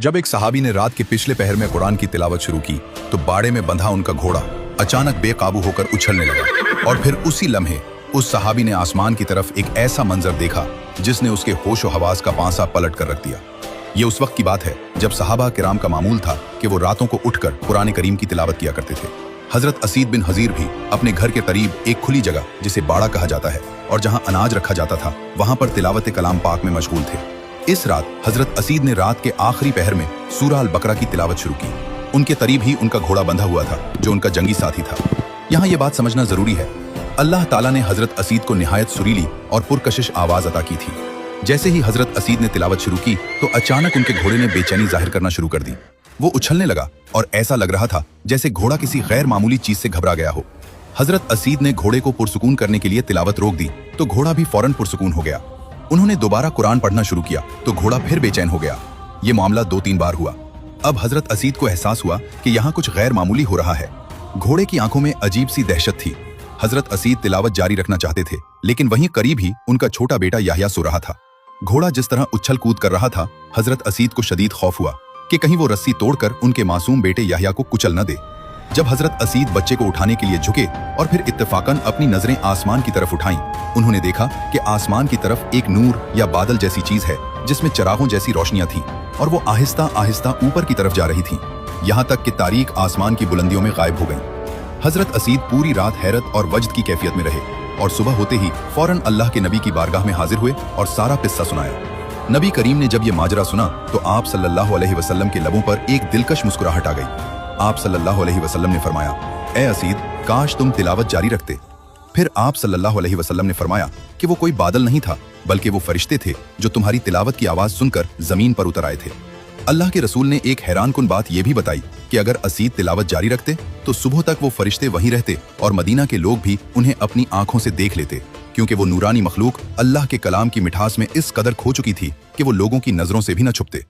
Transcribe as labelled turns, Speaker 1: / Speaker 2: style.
Speaker 1: जब एक सहाबी ने रात के पिछले पहर में कुरान की तिलावत शुरू की तो बाड़े में बंधा उनका घोड़ा अचानक बेकाबू होकर उछलने लगा और फिर उसी लम्हे उस सहाबी ने आसमान की तरफ एक ऐसा मंजर देखा जिसने उसके होश और हवास का पांसा पलट कर रख दिया। ये उस वक्त की बात है जब सहाबा किराम का मामूल था कि वो रातों को उठकर कुरान करीम की तिलावत किया करते थे। हजरत असीद बिन हजीर भी अपने घर के करीब एक खुली जगह जिसे बाड़ा कहा जाता है और जहां अनाज रखा जाता था वहां पर तिलावत कलाम पाक में मशगूल थे। इस रात हजरत असीद ने रात के आखिरी पहर में सूरह अल बकरा की तिलावत शुरू की। उनके करीब ही उनका घोड़ा बंधा हुआ था जो उनका जंगी साथी था। यहाँ ये बात समझना जरूरी है, अल्लाह ताला ने हजरत असीद को निहायत सुरीली और पुरकशिश आवाज अता की थी। जैसे ही हजरत असीद ने तिलावत शुरू की तो अचानक उनके घोड़े ने बेचैनी जाहिर करना शुरू कर दी। वो उछलने लगा और ऐसा लग रहा था जैसे घोड़ा किसी गैर मामूली चीज से घबरा गया हो। हजरत असीद ने घोड़े को पुरसुकून करने के लिए तिलावत रोक दी तो घोड़ा भी फौरन पुरसुकून हो गया। उन्होंने दोबारा कुरान पढ़ना शुरू किया तो घोड़ा फिर बेचैन हो गया। ये मामला 2-3 बार हुआ। अब हजरत असीद को एहसास हुआ कि यहाँ कुछ गैर मामूली हो रहा है। घोड़े की आंखों में अजीब सी दहशत थी। हजरत असीद तिलावत जारी रखना चाहते थे लेकिन वहीं करीब ही उनका छोटा बेटा याह्या सो रहा था। घोड़ा जिस तरह उछल कूद कर रहा था, हजरत असीद को शदीद खौफ हुआ कि कहीं वो रस्सी तोड़कर उनके मासूम बेटे याह्या को कुचल न दे। जब हजरत असीद बच्चे को उठाने के लिए झुके और फिर इत्तेफाकन अपनी नजरें आसमान की तरफ उठाईं, उन्होंने देखा कि आसमान की तरफ एक नूर या बादल जैसी चीज है जिसमें चरागों जैसी रोशनियां थीं और वो आहिस्ता आहिस्ता ऊपर की तरफ जा रही थीं, यहाँ तक कि तारीक आसमान की बुलंदियों में गायब हो गईं। हजरत असीद पूरी रात हैरत और वजद की कैफियत में रहे और सुबह होते ही फौरन अल्लाह के नबी की बारगाह में हाजिर हुए और सारा किस्सा सुनाया। नबी करीम ने जब ये माजरा सुना तो आप सल्लल्लाहु अलैहि वसल्लम के लबों पर एक दिलकश मुस्कुराहट आ गई। आप सल्लल्लाहु अलैहि वसल्लम ने फरमाया, ए असीद, काश तुम तिलावत जारी रखते। फिर आप सल्लल्लाहु अलैहि वसल्लम ने फरमाया कि वो कोई बादल नहीं था बल्कि वो फरिश्ते थे जो तुम्हारी तिलावत की आवाज सुनकर जमीन पर उतर आए थे। अल्लाह के रसूल ने एक हैरानकुन बात यह भी बताई कि अगर असीद तिलावत जारी रखते तो सुबह तक वो फरिश्ते वहीं रहते और मदीना के लोग भी उन्हें अपनी आंखों से देख लेते, क्योंकि वो नूरानी मखलूक अल्लाह के कलाम की मिठास में इस कदर खो चुकी थी कि वो लोगों की नजरों से भी न छुपते।